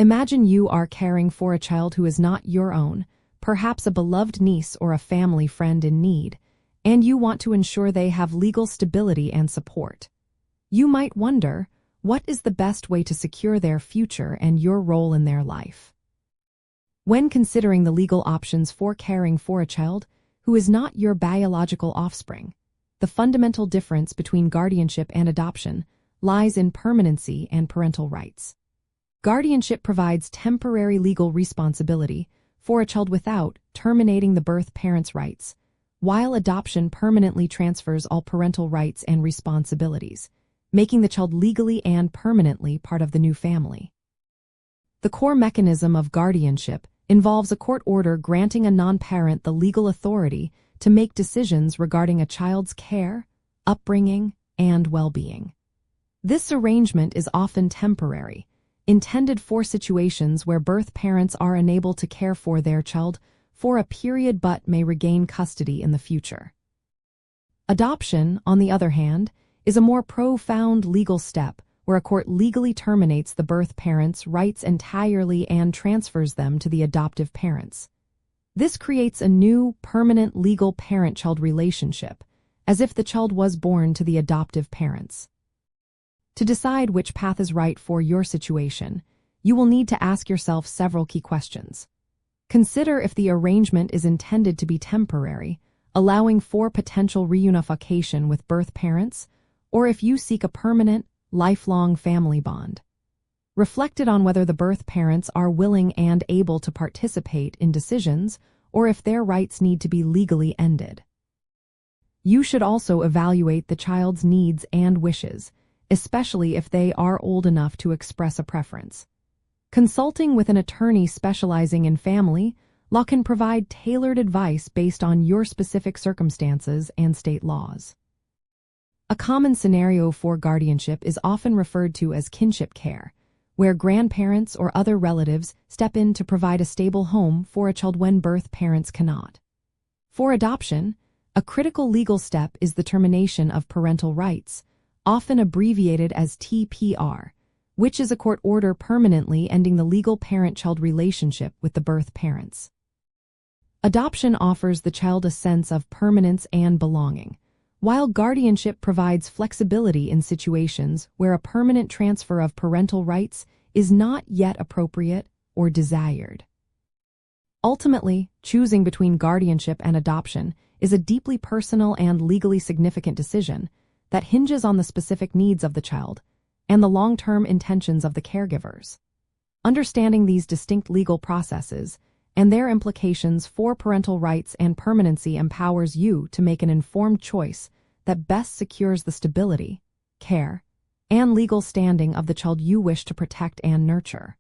Imagine you are caring for a child who is not your own, perhaps a beloved niece or a family friend in need, and you want to ensure they have legal stability and support. You might wonder, what is the best way to secure their future and your role in their life? When considering the legal options for caring for a child who is not your biological offspring, the fundamental difference between guardianship and adoption lies in permanency and parental rights. Guardianship provides temporary legal responsibility for a child without terminating the birth parent's rights, while adoption permanently transfers all parental rights and responsibilities, making the child legally and permanently part of the new family. The core mechanism of guardianship involves a court order granting a non-parent the legal authority to make decisions regarding a child's care, upbringing, and well-being. This arrangement is often temporary, intended for situations where birth parents are unable to care for their child for a period but may regain custody in the future. Adoption, on the other hand, is a more profound legal step where a court legally terminates the birth parent's rights entirely and transfers them to the adoptive parents. This creates a new, permanent legal parent-child relationship, as if the child was born to the adoptive parents. To decide which path is right for your situation, you will need to ask yourself several key questions. Consider if the arrangement is intended to be temporary, allowing for potential reunification with birth parents, or if you seek a permanent, lifelong family bond. Reflect on whether the birth parents are willing and able to participate in decisions, or if their rights need to be legally ended. You should also evaluate the child's needs and wishes, especially if they are old enough to express a preference. Consulting with an attorney specializing in family law can provide tailored advice based on your specific circumstances and state laws. A common scenario for guardianship is often referred to as kinship care, where grandparents or other relatives step in to provide a stable home for a child when birth parents cannot. For adoption, a critical legal step is the termination of parental rights, often abbreviated as TPR, which is a court order permanently ending the legal parent-child relationship with the birth parents. Adoption offers the child a sense of permanence and belonging, while guardianship provides flexibility in situations where a permanent transfer of parental rights is not yet appropriate or desired. Ultimately, choosing between guardianship and adoption is a deeply personal and legally significant decision that hinges on the specific needs of the child and the long-term intentions of the caregivers. Understanding these distinct legal processes and their implications for parental rights and permanency empowers you to make an informed choice that best secures the stability, care, and legal standing of the child you wish to protect and nurture.